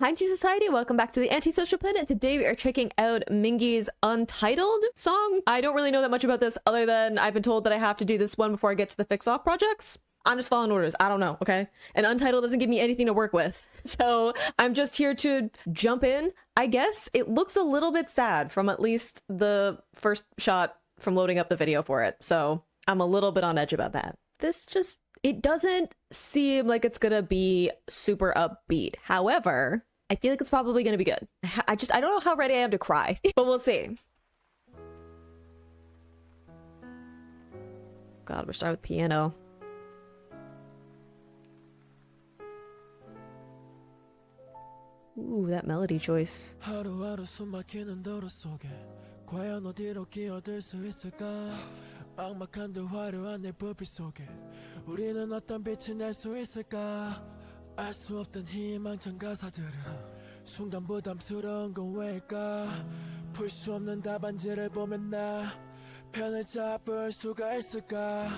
Hi, Anti-Society. Welcome back to the Antisocial Planet. Today we are checking out Mingi's Untitled song. I don't really know that much about this other than I've been told that I have to do this one before I get to the fix-off projects. I'm just following orders. I don't know, okay? And Untitled doesn't give me anything to work with. So I'm just here to jump in. I guess it looks a little bit sad from at least the first shot from loading up the video for it. So I'm a little bit on edge about that. It doesn't seem like it's gonna be super upbeat. However, I feel like it's probably gonna be good. I don't know how ready I am to cry, but we'll see. God, we're starting with piano. Ooh, that melody choice. 과연 어디로 끼어들 수 있을까 막막한데 화려한 내 불빛 속에 우리는 어떤 빛을 낼 수 있을까 알 수 없던 희망찬 가사들은 순간 부담스러운 건 왜일까 풀 수 없는 답안지를 보면 나 편을 잡을 수가 있을까.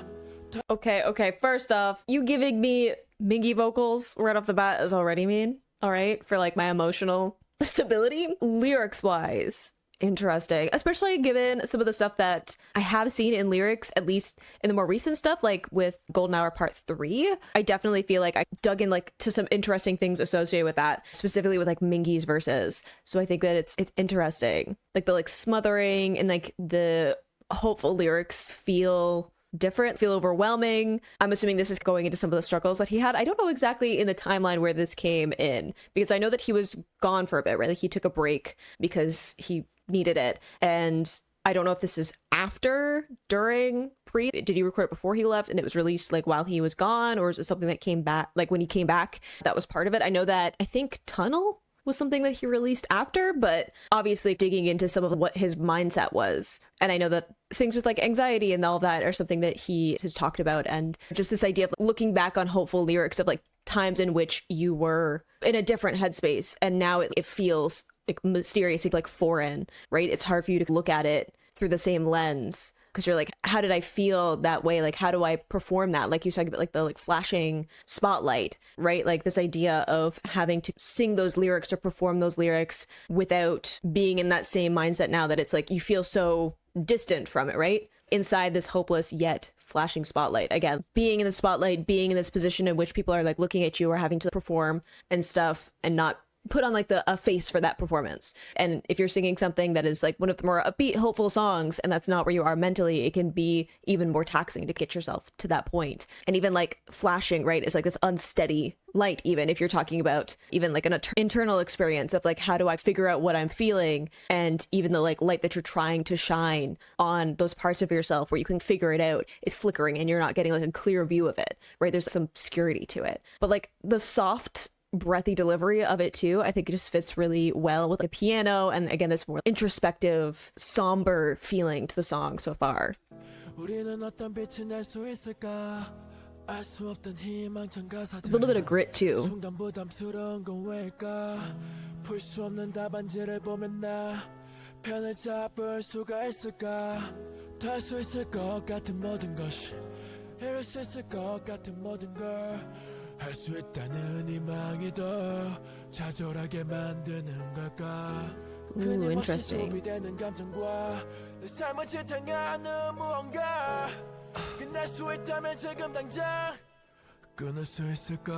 Okay, first off, you giving me Mingi vocals right off the bat is already mean, all right, for like my emotional stability. Lyrics wise, interesting, especially given some of the stuff that I have seen in lyrics, at least in the more recent stuff, like with Golden Hour Part 3. I definitely feel like I dug in like to some interesting things associated with that, specifically with like Mingi's verses. So I think that it's interesting, like the like smothering and like the hopeful lyrics feel different, feel overwhelming. I'm assuming this is going into some of the struggles that he had. I don't know exactly in the timeline where this came in, because I know that he was gone for a bit, right? Like he took a break because he needed it. And I don't know if this is after, during, pre. Did he record it before he left and it was released like while he was gone? Or is it something that came back, like when he came back, that was part of it? I know that I think Tunnel was something that he released after, but obviously digging into some of what his mindset was. And I know that things with like anxiety and all of that are something that he has talked about. And just this idea of looking back on hopeful lyrics of like times in which you were in a different headspace and now it feels like mysterious, like foreign, right? It's hard for you to look at it through the same lens because you're like, how did I feel that way? Like, how do I perform that? Like you talking about like the like flashing spotlight, right? Like this idea of having to sing those lyrics or perform those lyrics without being in that same mindset now that it's like you feel so distant from it, right? Inside this hopeless yet flashing spotlight. Again, being in the spotlight, being in this position in which people are like looking at you or having to perform and stuff and not put on like a face for that performance. And if you're singing something that is like one of the more upbeat, hopeful songs, and that's not where you are mentally, it can be even more taxing to get yourself to that point. And even like flashing, right, is like this unsteady light, even if you're talking about even like an internal experience of like, how do I figure out what I'm feeling? And even the like light that you're trying to shine on those parts of yourself where you can figure it out is flickering and you're not getting like a clear view of it, right? There's some obscurity to it. But like the soft breathy delivery of it too, I think it just fits really well with the piano and again this more introspective, somber feeling to the song so far. A little bit of grit too. 할 수 있다는 희망이 더 좌절하게 만드는 걸까? Interesting. 소비되는 감정과 내 삶을 지탱하는 무언가 끝날 수 있다면 지금 당장 끊을 수 있을까?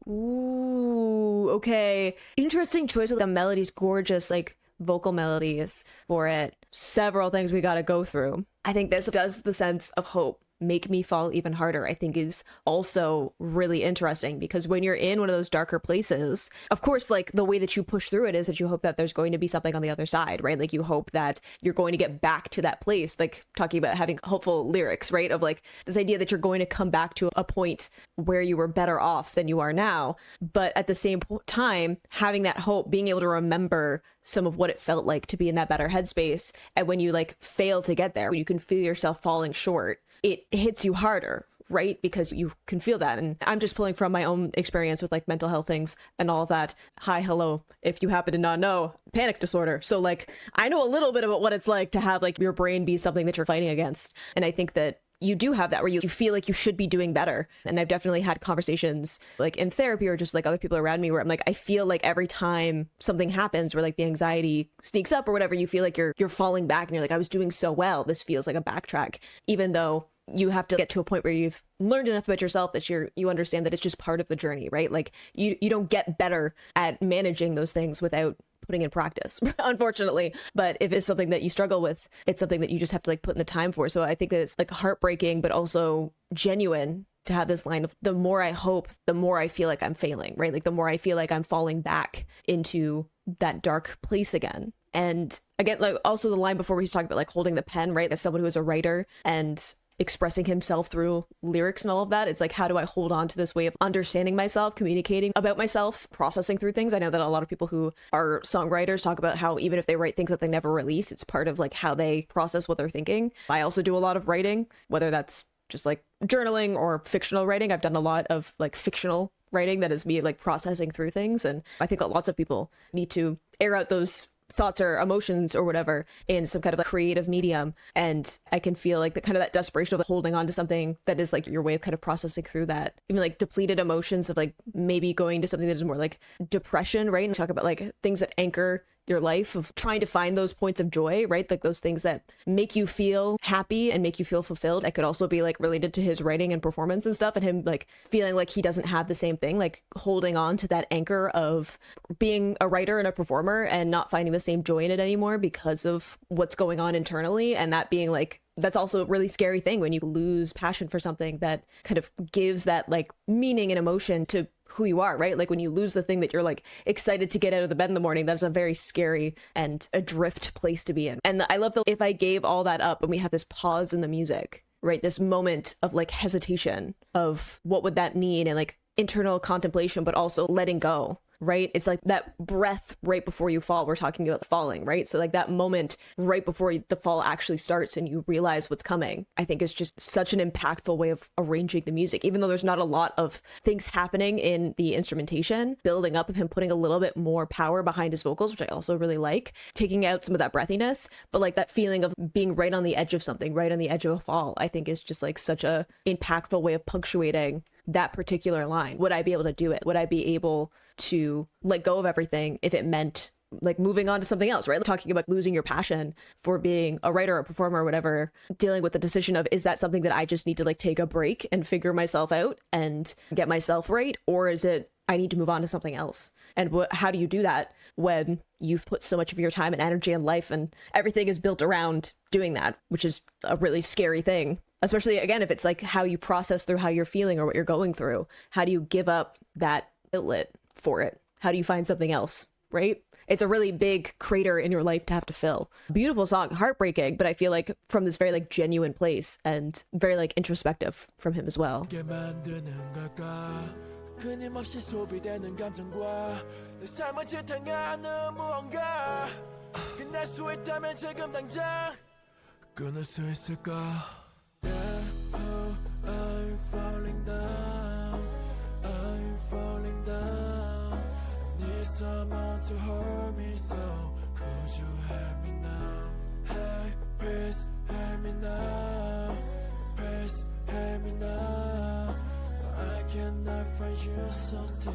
Ooh, okay. Interesting choice with the melodies, gorgeous like vocal melodies for it. Several things we gotta go through. I think this does the sense of hope make me fall even harder, I think is also really interesting, because when you're in one of those darker places, of course, like the way that you push through it is that you hope that there's going to be something on the other side, right? Like you hope that you're going to get back to that place, like talking about having hopeful lyrics, right? Of like this idea that you're going to come back to a point where you were better off than you are now. But at the same time, having that hope, being able to remember some of what it felt like to be in that better headspace. And when you like fail to get there, when you can feel yourself falling short, it hits you harder, right? Because you can feel that. And I'm just pulling from my own experience with like mental health things and all of that. Hi, hello. If you happen to not know, panic disorder. So like, I know a little bit about what it's like to have like your brain be something that you're fighting against. And I think that you do have that where you feel like you should be doing better. And I've definitely had conversations like in therapy or just like other people around me where I'm like, I feel like every time something happens where like the anxiety sneaks up or whatever, you feel like you're falling back and you're like, I was doing so well. This feels like a backtrack, even though you have to get to a point where you've learned enough about yourself that you understand that it's just part of the journey, right? Like you don't get better at managing those things without putting in practice, unfortunately. But if it's something that you struggle with, it's something that you just have to like put in the time for. So I think that it's like heartbreaking, but also genuine to have this line of the more I hope, the more I feel like I'm failing, right? Like the more I feel like I'm falling back into that dark place again. And again, like also the line before where he's talking about like holding the pen, right? As someone who is a writer and expressing himself through lyrics and all of that, it's like, how do I hold on to this way of understanding myself, communicating about myself, processing through things? I know that a lot of people who are songwriters talk about how even if they write things that they never release, it's part of like how they process what they're thinking. I also do a lot of writing, whether that's just like journaling or fictional writing. I've done a lot of like fictional writing that is me like processing through things, and I think that lots of people need to air out those thoughts or emotions or whatever in some kind of like creative medium. And I can feel like the kind of that desperation of holding on to something that is like your way of kind of processing through that, even like depleted emotions of like maybe going to something that is more like depression, right? And talk about like things that anchor your life, of trying to find those points of joy, right? Like those things that make you feel happy and make you feel fulfilled. That could also be like related to his writing and performance and stuff, and him like feeling like he doesn't have the same thing, like holding on to that anchor of being a writer and a performer and not finding the same joy in it anymore because of what's going on internally. And that being like, that's also a really scary thing when you lose passion for something that kind of gives that like meaning and emotion to who you are, right? Like when you lose the thing that you're like excited to get out of the bed in the morning, that's a very scary and adrift place to be in. And I love that if I gave all that up and we have this pause in the music, right? This moment of like hesitation of what would that mean, and like internal contemplation, but also letting go, right? It's like that breath right before you fall. We're talking about falling, right? So like that moment right before the fall actually starts and you realize what's coming, I think is just such an impactful way of arranging the music. Even though there's not a lot of things happening in the instrumentation, building up of him putting a little bit more power behind his vocals, which I also really like, taking out some of that breathiness, but like that feeling of being right on the edge of something, right on the edge of a fall, I think is just like such a impactful way of punctuating that particular line. Would I be able to do it? Would I be able to let go of everything if it meant like moving on to something else, right? Talking about losing your passion for being a writer or a performer or whatever, dealing with the decision of, is that something that I just need to like take a break and figure myself out and get myself right? Or is it, I need to move on to something else? And how do you do that when you've put so much of your time and energy and life and everything is built around doing that, which is a really scary thing. Especially, again, if it's like how you process through how you're feeling or what you're going through. How do you give up that outlet for it? How do you find something else, right? It's a really big crater in your life to have to fill. Beautiful song, heartbreaking, but I feel like from this very like genuine place and very like introspective from him as well. 끊임없이 소비되는 감정과 내 삶을 지탱하는 무언가 끝날 수 있다면 지금 당장 끊을 수 있을까? Yeah, oh, I'm falling down, I'm falling down. Need someone to hold me, so could you help me now? Hey, please help me now, please help me now. I cannot find you, so still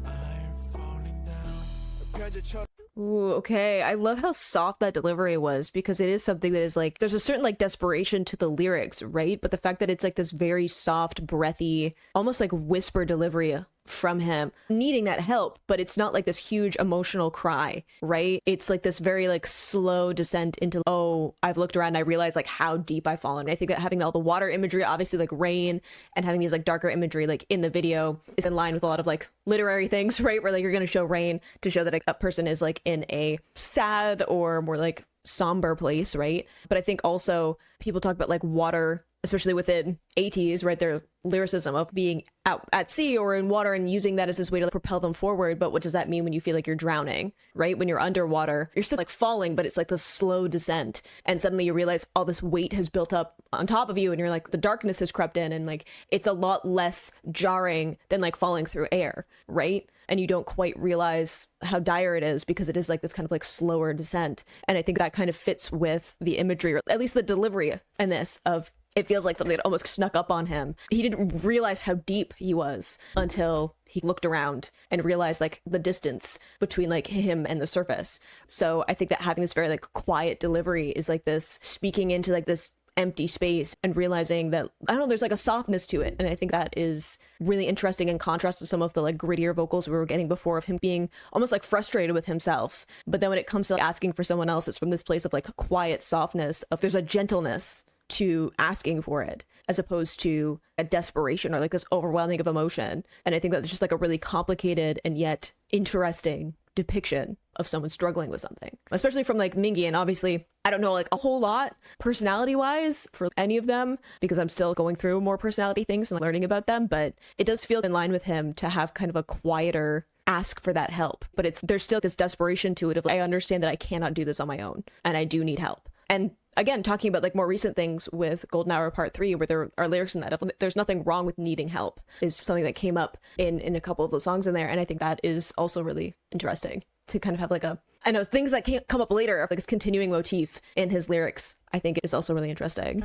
I'm falling down. Ooh, okay. I love how soft that delivery was, because it is something that is like, there's a certain like desperation to the lyrics, right? But the fact that it's like this very soft, breathy, almost like whisper delivery from him, needing that help, but it's not like this huge emotional cry, right? It's like this very like slow descent into, oh, I've looked around and I realized like how deep I've fallen. I think that having all the water imagery, obviously like rain, and having these like darker imagery like in the video is in line with a lot of like literary things, right? Where like you're going to show rain to show that a person is like in a sad or more like somber place, right? But I think also people talk about like water, especially within ateez, right? Their lyricism of being out at sea or in water and using that as this way to like, propel them forward. But what does that mean when you feel like you're drowning, right? When you're underwater, you're still like falling, but it's like this slow descent. And suddenly you realize all this weight has built up on top of you, and you're like, the darkness has crept in, and like it's a lot less jarring than like falling through air, right? And you don't quite realize how dire it is because it is like this kind of like slower descent. And I think that kind of fits with the imagery, or at least the delivery in this, of It feels like something that almost snuck up on him. He didn't realize how deep he was until he looked around and realized like the distance between like him and the surface. So I think that having this very like quiet delivery is like this speaking into like this empty space and realizing that, I don't know, there's like a softness to it. And I think that is really interesting in contrast to some of the like grittier vocals we were getting before of him being almost like frustrated with himself. But then when it comes to like, asking for someone else, it's from this place of like a quiet softness of there's a gentleness to asking for it as opposed to a desperation or like this overwhelming of emotion. And I think that's just like a really complicated and yet interesting depiction of someone struggling with something, especially from like Mingi. And obviously I don't know like a whole lot personality wise for any of them because I'm still going through more personality things and learning about them, but it does feel in line with him to have kind of a quieter ask for that help. But there's still this desperation to it of like, I understand that I cannot do this on my own and I do need help. And again, talking about like more recent things with Golden Hour Part 3, where there are lyrics in that of there's nothing wrong with needing help, is something that came up in a couple of those songs in there. And I think that is also really interesting to kind of have like I know things that can't come up later, like this continuing motif in his lyrics, I think is also really interesting.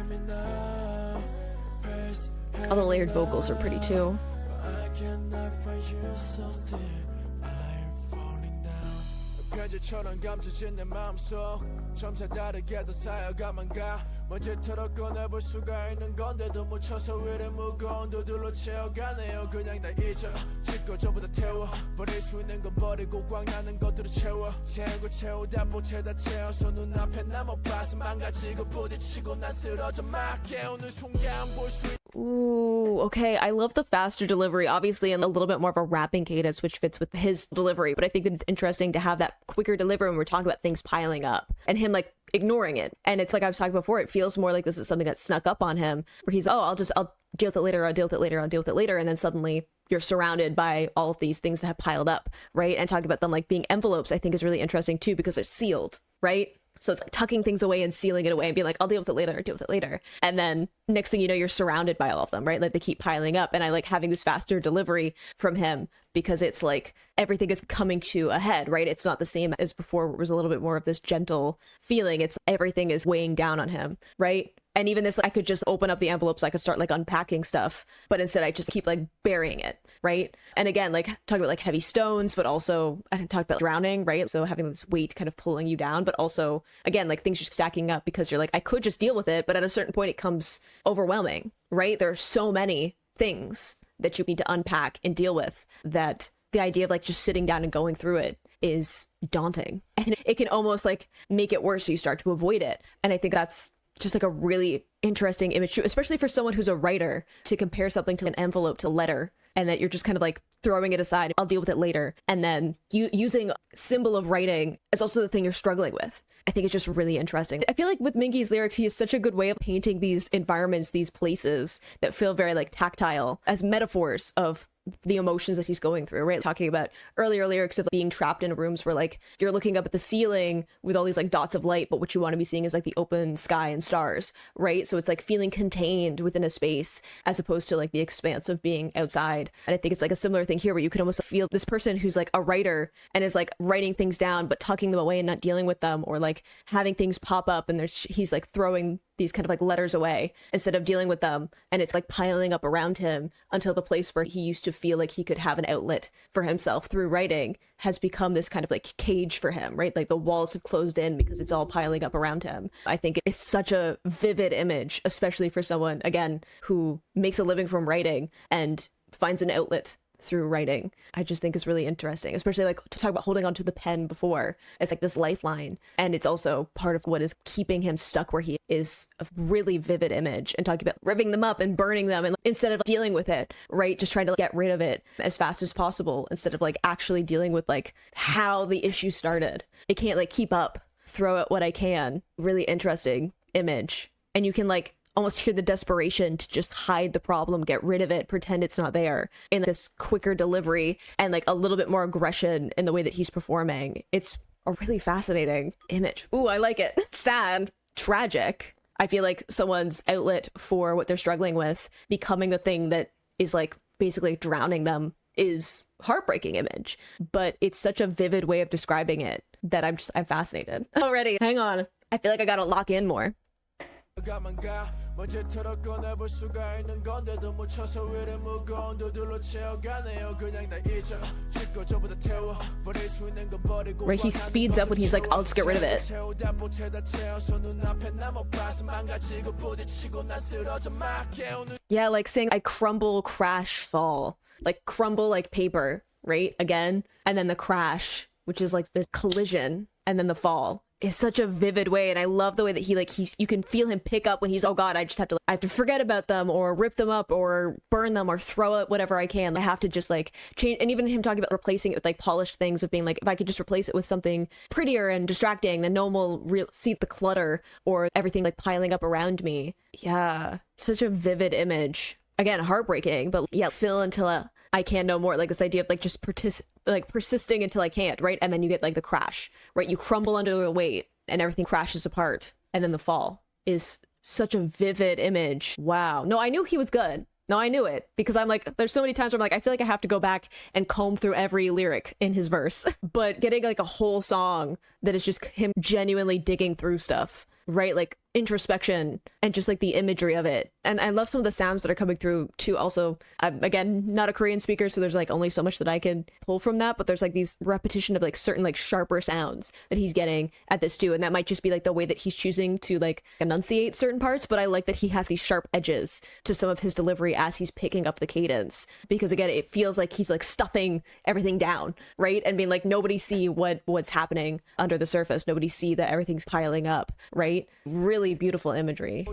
All the layered vocals are pretty too. 편지처럼 감춰진 내 마음속 점차 다르게도 쌓여가만 가 먼지 털어 꺼내볼 수가 있는 건데도 묻혀서 이래 무거운 도들로 채워가네요 그냥 다 잊어 짓고 전부 다 태워 버릴 수 있는 건 버리고 꽉 나는 것들을 채워 채우고 채우다 보채다 채워서 눈앞에 나 못 봐서 망가지고 부딪히고 난 쓰러져 막 깨우는 순간 볼 수 Ooh, okay. I love the faster delivery, obviously, and a little bit more of a rapping cadence, which fits with his delivery. But I think that it's interesting to have that quicker delivery when we're talking about things piling up and him like ignoring it. And it's like I was talking before, it feels more like this is something that snuck up on him where he's, I'll deal with it later. I'll deal with it later. I'll deal with it later. And then suddenly you're surrounded by all of these things that have piled up, right? And talking about them like being envelopes, I think is really interesting too, because they're sealed, right? So it's like tucking things away and sealing it away and being like, I'll deal with it later, deal with it later. And then next thing you know, you're surrounded by all of them, right? Like they keep piling up. And I like having this faster delivery from him because it's like everything is coming to a head, right? It's not the same as before where it was a little bit more of this gentle feeling. It's everything is weighing down on him, right? And even this, I could just open up the envelopes. I could start like unpacking stuff, but instead I just keep like burying it, right? And again, like talking about like heavy stones, but also I talked about drowning, right? So having this weight kind of pulling you down, but also again, like things just stacking up because you're like, I could just deal with it, but at a certain point it comes overwhelming, right? There are so many things that you need to unpack and deal with that the idea of like just sitting down and going through it is daunting, and it can almost like make it worse. So you start to avoid it. And I think that's just like a really interesting image too, especially for someone who's a writer, to compare something to an envelope to letter, and that you're just kind of like throwing it aside. I'll deal with it later. And then using symbol of writing is also the thing you're struggling with. I think it's just really interesting. I feel like with Mingi's lyrics, he has such a good way of painting these environments, these places that feel very like tactile as metaphors of the emotions that he's going through, right? Talking about earlier lyrics of being trapped in rooms where like you're looking up at the ceiling with all these like dots of light, but what you want to be seeing is like the open sky and stars, right? So it's like feeling contained within a space as opposed to like the expanse of being outside. And I think it's like a similar thing here where you can almost feel this person who's like a writer and is like writing things down but tucking them away and not dealing with them, or like having things pop up and he's like throwing these kind of like letters away instead of dealing with them, and it's like piling up around him until the place where he used to feel like he could have an outlet for himself through writing has become this kind of like cage for him, right? Like the walls have closed in because it's all piling up around him. I think it's such a vivid image, especially for someone again who makes a living from writing and finds an outlet through writing. I just think is really interesting, especially like to talk about holding onto the pen before. It's like this lifeline, and it's also part of what is keeping him stuck where he is. A really vivid image, and talking about ripping them up and burning them, and instead of dealing with it, right, just trying to get rid of it as fast as possible instead of like actually dealing with like how the issue started. It can't like keep up, throw out what I can. Really interesting image, and you can like almost hear the desperation to just hide the problem, get rid of it, pretend it's not there, in this quicker delivery and like a little bit more aggression in the way that he's performing. It's a really fascinating image. Ooh, I like it. Sad, tragic. I feel like someone's outlet for what they're struggling with becoming the thing that is like basically drowning them is heartbreaking image, but it's such a vivid way of describing it that I'm fascinated already. Hang on. I feel like I gotta lock in more. 먼지 털어 꺼내볼 수가 있는 건데도 묻혀서 위를 무거운 두들로 채워가네요 그냥 다 잊어 짓고 저보다 태워 버릴 수 있는 건 버리고 Right, he speeds up when he's like, I'll just get rid of it. 채우다 보채다 채워서 눈앞에 남아 봐서 망가지고 부딪히고 난 쓰러져 막 깨우는 Yeah, like saying I crumble, crash, fall. Like crumble like paper, right? Again. And then the crash, which is like the collision, and then the fall. Is such a vivid way, and I love the way that you can feel him pick up when he's, oh god, I have to forget about them or rip them up or burn them or throw it whatever I can. I have to just like change. And even him talking about replacing it with like polished things, of being like, if I could just replace it with something prettier and distracting, then no one will see the clutter or everything like piling up around me. Yeah, such a vivid image. Again, heartbreaking, but yeah, fill until I can no more. Like this idea of like just persisting until I can't, right? And then you get like the crash, right? You crumble under the weight and everything crashes apart. And then the fall is such a vivid image. Wow. No, I knew he was good. No, I knew it, because I'm like, there's so many times where I'm like, I feel like I have to go back and comb through every lyric in his verse. But getting like a whole song that is just him genuinely digging through stuff, right? Like introspection and just like the imagery of it. And I love some of the sounds that are coming through too. Also, I'm again not a Korean speaker, so there's like only so much that I can pull from that, but there's like these repetition of like certain like sharper sounds that he's getting at this too. And that might just be like the way that he's choosing to like enunciate certain parts, but I like that he has these sharp edges to some of his delivery as he's picking up the cadence, because again, it feels like he's like stuffing everything down, right? And being like, nobody see what's happening under the surface, nobody see that everything's piling up, right? Really beautiful imagery.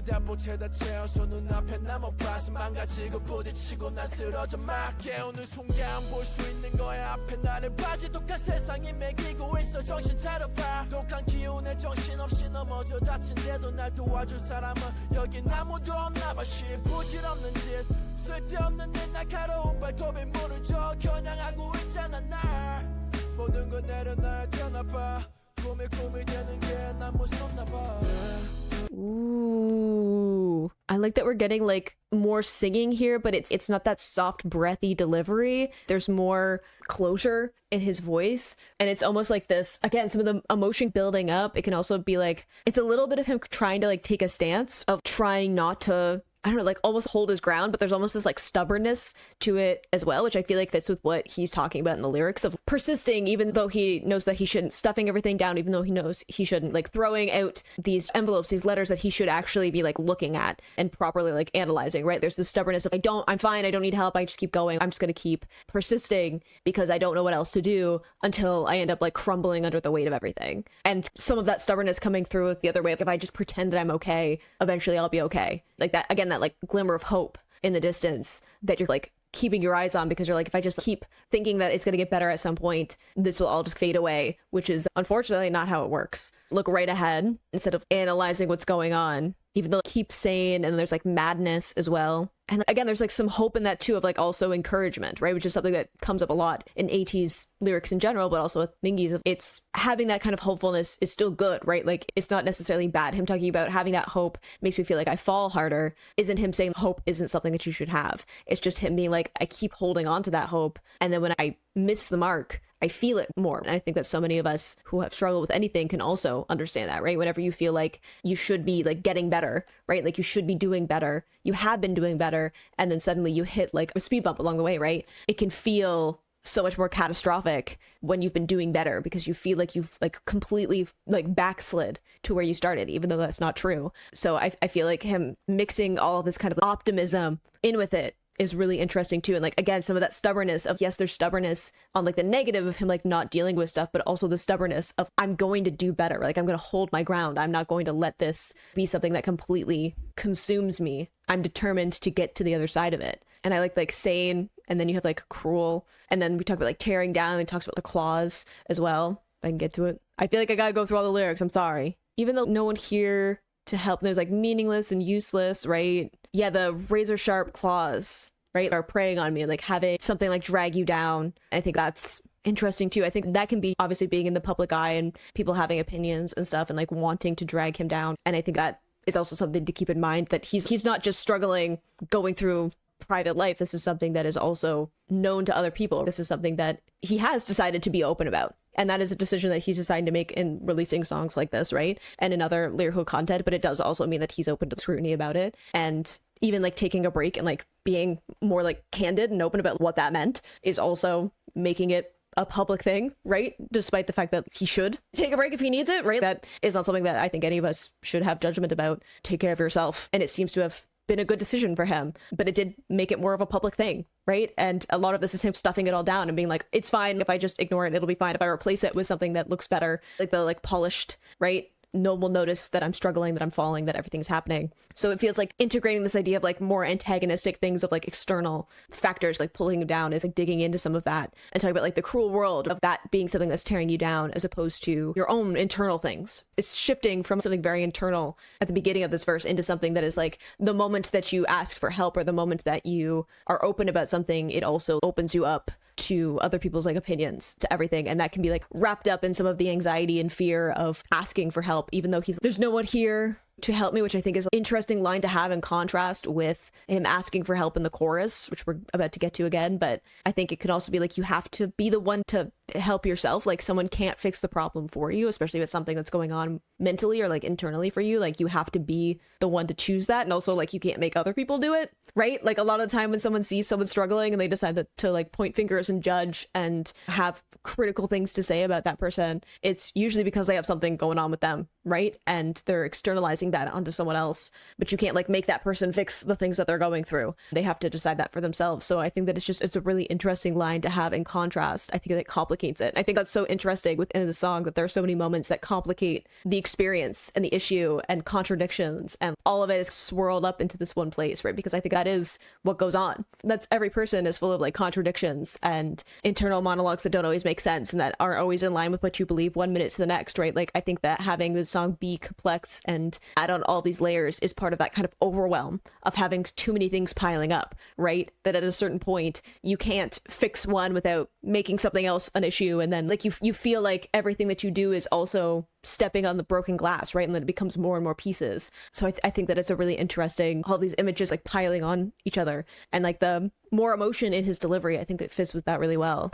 Ooh, I like that we're getting like more singing here, but it's not that soft breathy delivery. There's more closure in his voice, and it's almost like this, again, some of the emotion building up. It can also be like, it's a little bit of him trying to like take a stance of trying not to, I don't know, like almost hold his ground, but there's almost this like stubbornness to it as well, which I feel like fits with what he's talking about in the lyrics, of persisting even though he knows that he shouldn't, stuffing everything down even though he knows he shouldn't, like throwing out these envelopes, these letters that he should actually be like looking at and properly like analyzing, right? There's this stubbornness of, I'm fine, I don't need help, I just keep going, I'm just gonna keep persisting because I don't know what else to do until I end up like crumbling under the weight of everything. And some of that stubbornness coming through with the other way of, if I just pretend that I'm okay, eventually I'll be okay. Like that, again, that like glimmer of hope in the distance that you're like keeping your eyes on, because you're like, if I just keep thinking that it's going to get better at some point, this will all just fade away, which is unfortunately not how it works. Look right ahead instead of analyzing what's going on, even though keep sane, and there's like madness as well. And again, there's like some hope in that too, of like also encouragement, right? Which is something that comes up a lot in ateez lyrics in general, but also with Mingi's. It's having that kind of hopefulness is still good, right? Like it's not necessarily bad. Him talking about having that hope makes me feel like I fall harder isn't him saying hope isn't something that you should have. It's just him being like, I keep holding on to that hope, and then when I miss the mark, I feel it more. And I think that so many of us who have struggled with anything can also understand that, right? Whenever you feel like you should be like getting better, right? Like you should be doing better, you have been doing better, and then suddenly you hit like a speed bump along the way, right? It can feel so much more catastrophic when you've been doing better, because you feel like you've like completely like backslid to where you started, even though that's not true. So I feel like him mixing all of this kind of optimism in with it is really interesting too. And like, again, some of that stubbornness of, yes, there's stubbornness on like the negative of him like not dealing with stuff, but also the stubbornness of, I'm going to do better. Like I'm going to hold my ground. I'm not going to let this be something that completely consumes me. I'm determined to get to the other side of it. And I like sane, and then you have like cruel, and then we talk about like tearing down, and he talks about the claws as well. If I can get to it. I feel like I gotta go through all the lyrics. I'm sorry. Even though no one here to help, there's like meaningless and useless, right? Yeah, the razor sharp claws, right, are preying on me, and like having something like drag you down. I think that's interesting too. I think that can be obviously being in the public eye and people having opinions and stuff and like wanting to drag him down. And I think that is also something to keep in mind, that he's not just struggling going through private life. This is something that is also known to other people. This is something that he has decided to be open about. And that is a decision that he's decided to make in releasing songs like this, right? And in other lyrical content, but it does also mean that he's open to scrutiny about it. And even like taking a break and like being more like candid and open about what that meant is also making it a public thing, right? Despite the fact that he should take a break if he needs it, right? That is not something that I think any of us should have judgment about. Take care of yourself. And it seems to have been a good decision for him, but it did make it more of a public thing, right? And a lot of this is him stuffing it all down and being like, it's fine if I just ignore it, it'll be fine if I replace it with something that looks better, like the like polished, right? No one will notice that I'm struggling, that I'm falling, that everything's happening. So it feels like integrating this idea of like more antagonistic things of like external factors, like pulling you down, is like digging into some of that and talking about like the cruel world of that being something that's tearing you down as opposed to your own internal things. It's shifting from something very internal at the beginning of this verse into something that is like the moment that you ask for help or the moment that you are open about something, it also opens you up to other people's like opinions, to everything. And that can be like wrapped up in some of the anxiety and fear of asking for help, even though there's no one here to help me, which I think is an interesting line to have in contrast with him asking for help in the chorus, which we're about to get to again. But I think it could also be like you have to be the one to help yourself. Like someone can't fix the problem for you, especially if it's something that's going on mentally or like internally for you. Like you have to be the one to choose that. And also like you can't make other people do it, right? Like a lot of the time when someone sees someone struggling and they decide to like point fingers and judge and have critical things to say about that person, it's usually because they have something going on with them, right? And they're externalizing that onto someone else, but you can't like make that person fix the things that they're going through. They have to decide that for themselves. So I think that it's a really interesting line to have in contrast. I think that complicates it. I think that's so interesting within the song that there are so many moments that complicate the experience and the issue and contradictions, and all of it is swirled up into this one place, right? Because I think that is what goes on. That's every person is full of like contradictions and internal monologues that don't always make sense and that aren't always in line with what you believe one minute to the next, right? Like I think that having the song be complex and add on all these layers is part of that kind of overwhelm of having too many things piling up, right? That at a certain point you can't fix one without making something else an issue, and then like you feel like everything that you do is also stepping on the broken glass, right? And then it becomes more and more pieces. So I think that it's a really interesting, all these images like piling on each other, and like the more emotion in his delivery, I think that fits with that really well.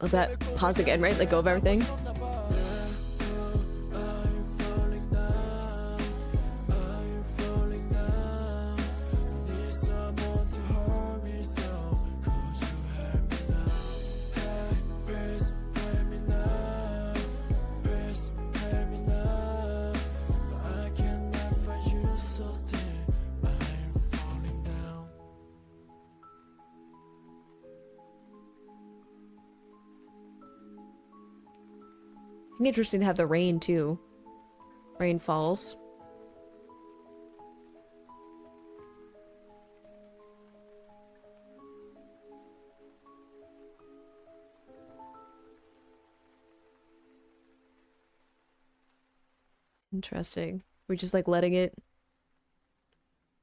Oh, that pause again, right? Let go of everything. Interesting to have the rain too. Rain falls. Interesting. We're just like letting it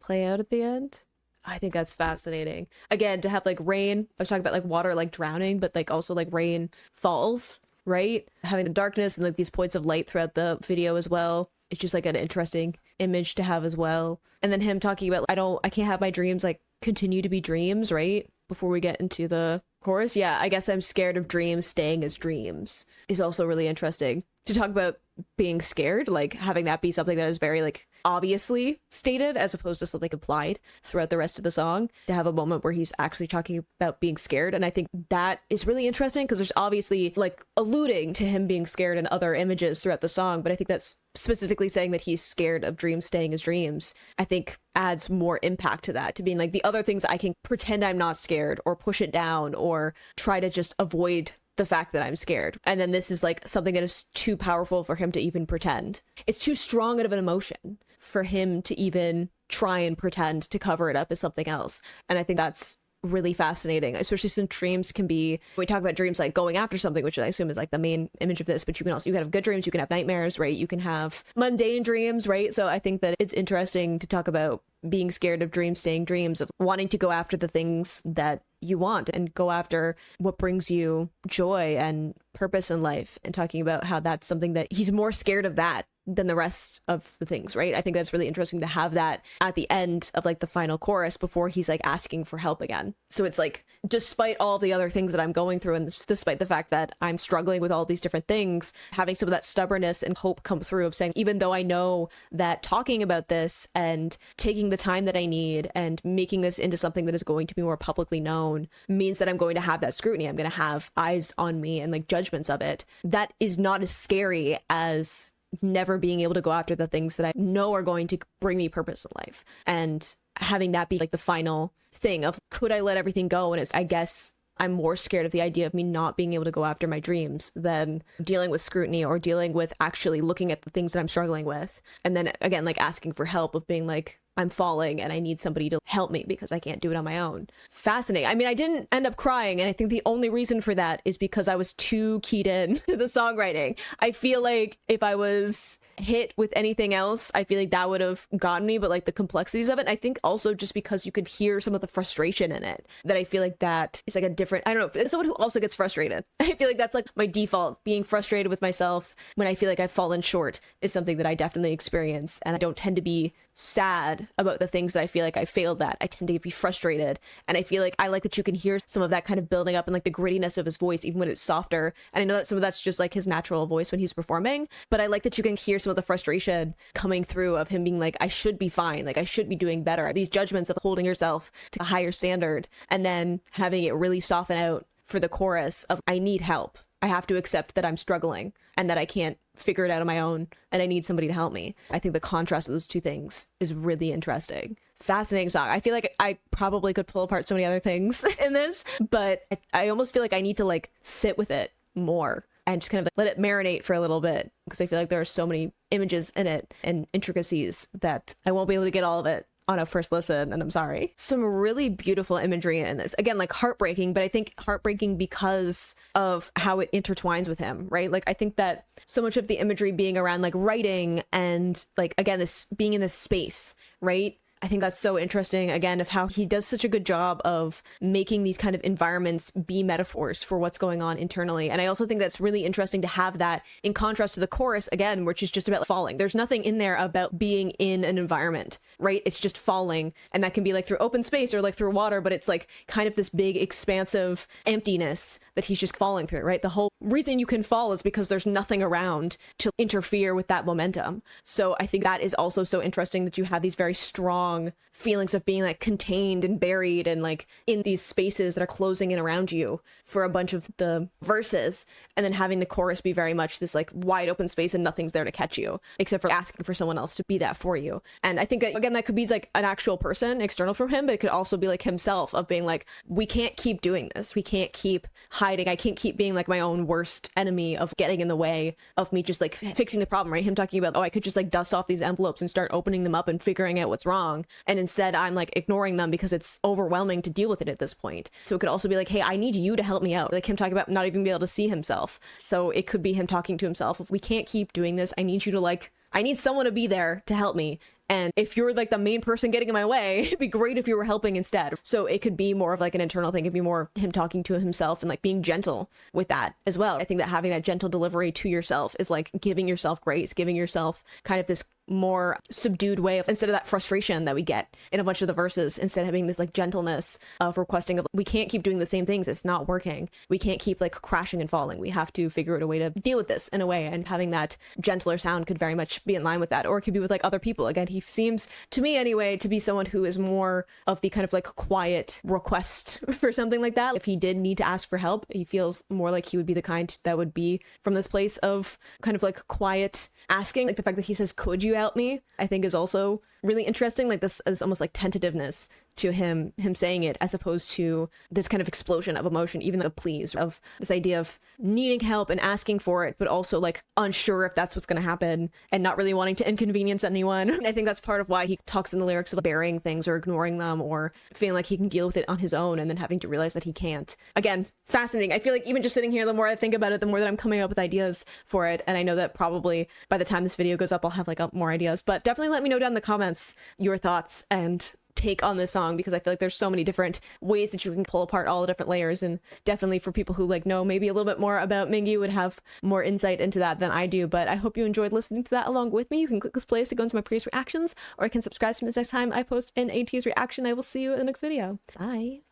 play out at the end. I think that's fascinating. Again, to have like rain, I was talking about like water like drowning, but like also like rain falls, right? Having the darkness and like these points of light throughout the video as well. It's just like an interesting image to have as well. And then him talking about, I can't have my dreams like continue to be dreams, right? Before we get into the chorus. Yeah, I guess I'm scared of dreams staying as dreams is also really interesting. To talk about being scared, like having that be something that is very like obviously stated as opposed to something implied throughout the rest of the song, to have a moment where he's actually talking about being scared. And I think that is really interesting because there's obviously like alluding to him being scared in other images throughout the song, but I think that's specifically saying that he's scared of dreams staying as dreams, I think adds more impact to that, to being like the other things I can pretend I'm not scared or push it down or try to just avoid the fact that I'm scared. And then this is like something that is too powerful for him to even pretend. It's too strong of an emotion for him to even try and pretend to cover it up as something else. And I think that's really fascinating, especially since dreams can be, when we talk about dreams like going after something, which I assume is like the main image of this, but you can have good dreams, you can have nightmares, right? You can have mundane dreams, right? So I think that it's interesting to talk about being scared of dreams staying dreams, of wanting to go after the things that you want and go after what brings you joy and purpose in life, and talking about how that's something that he's more scared of that than the rest of the things, right? I think that's really interesting to have that at the end of like the final chorus before he's like asking for help again. So it's like, despite all the other things that I'm going through, and despite the fact that I'm struggling with all these different things, having some of that stubbornness and hope come through of saying, even though I know that talking about this and taking the time that I need and making this into something that is going to be more publicly known means that I'm going to have that scrutiny, I'm going to have eyes on me and like judgments of it, that is not as scary as never being able to go after the things that I know are going to bring me purpose in life. And having that be like the final thing of, could I let everything go? And it's, I guess I'm more scared of the idea of me not being able to go after my dreams than dealing with scrutiny or dealing with actually looking at the things that I'm struggling with. And then again, like asking for help, of being like, I'm falling and I need somebody to help me because I can't do it on my own. Fascinating. I mean, I didn't end up crying, and I think the only reason for that is because I was too keyed in to the songwriting. I feel like if I was hit with anything else, I feel like that would have gotten me, but like the complexities of it, I think also just because you could hear some of the frustration in it, that I feel like that is like a different, I don't know, as someone who also gets frustrated, I feel like that's like my default. Being frustrated with myself when I feel like I've fallen short is something that I definitely experience, and I don't tend to be sad about the things that I feel like I failed at. I tend to be frustrated, and I feel like I like that you can hear some of that kind of building up and like the grittiness of his voice even when it's softer. And I know that some of that's just like his natural voice when he's performing, but I like that you can hear some of the frustration coming through of him being like, I should be fine, like I should be doing better, these judgments of holding yourself to a higher standard, and then having it really soften out for the chorus of, I need help, I have to accept that I'm struggling and that I can't figure it out on my own and I need somebody to help me. I think the contrast of those two things is really interesting. Fascinating song. I feel like I probably could pull apart so many other things in this, but I almost feel like I need to like sit with it more and just kind of let it marinate for a little bit, because I feel like there are so many images in it and intricacies that I won't be able to get all of it on a first listen, and I'm sorry. Some really beautiful imagery in this. Again, like heartbreaking, but I think heartbreaking because of how it intertwines with him, right? Like I think that so much of the imagery being around like writing and like, again, this being in this space, right? I think that's so interesting, again, of how he does such a good job of making these kind of environments be metaphors for what's going on internally. And I also think that's really interesting to have that in contrast to the chorus, again, which is just about falling. There's nothing in there about being in an environment, right? It's just falling. And that can be like through open space or like through water, but it's like kind of this big expansive emptiness that he's just falling through, right? The whole reason you can fall is because there's nothing around to interfere with that momentum. So I think that is also so interesting, that you have these very strong feelings of being like contained and buried and like in these spaces that are closing in around you for a bunch of the verses, and then having the chorus be very much this like wide open space and nothing's there to catch you except for asking for someone else to be that for you. And I think that, again, that could be like an actual person external from him, but it could also be like himself, of being like, we can't keep doing this, we can't keep hiding, I can't keep being like my own worst enemy of getting in the way of me just like fixing the problem, right? Him talking about, oh, I could just like dust off these envelopes and start opening them up and figuring out what's wrong, and instead I'm like ignoring them because it's overwhelming to deal with it at this point. So it could also be like, hey, I need you to help me out, like him talking about not even being able to see himself. So it could be him talking to himself, if we can't keep doing this, I need you to like, I need someone to be there to help me. And if you're like the main person getting in my way, it'd be great if you were helping instead. So it could be more of like an internal thing. It could be more him talking to himself and like being gentle with that as well. I think that having that gentle delivery to yourself is like giving yourself grace, giving yourself kind of this more subdued way of, instead of that frustration that we get in a bunch of the verses, instead of having this like gentleness of requesting of, we can't keep doing the same things, it's not working, we can't keep like crashing and falling, we have to figure out a way to deal with this in a way. And having that gentler sound could very much be in line with that, or it could be with like other people. Again, he seems to me anyway to be someone who is more of the kind of like quiet request for something like that. If he did need to ask for help, he feels more like he would be the kind that would be from this place of kind of like quiet asking. Like the fact that he says, could you help me, I think is also really interesting. Like this is almost like tentativeness to him saying it, as opposed to this kind of explosion of emotion, even the pleas of this idea of needing help and asking for it, but also like unsure if that's what's going to happen and not really wanting to inconvenience anyone. And I think that's part of why he talks in the lyrics of burying things or ignoring them or feeling like he can deal with it on his own and then having to realize that he can't. Again, fascinating. I feel like even just sitting here, the more I think about it, the more that I'm coming up with ideas for it. And I know that probably by the time this video goes up, I'll have like more ideas, but definitely let me know down in the comments your thoughts and take on this song, because I feel like there's so many different ways that you can pull apart all the different layers, and definitely for people who like know maybe a little bit more about Mingi would have more insight into that than I do. But I hope you enjoyed listening to that along with me. You can click this playlist to go into my previous reactions, or I can subscribe to me the next time I post an ateez reaction. I will see you in the next video. Bye.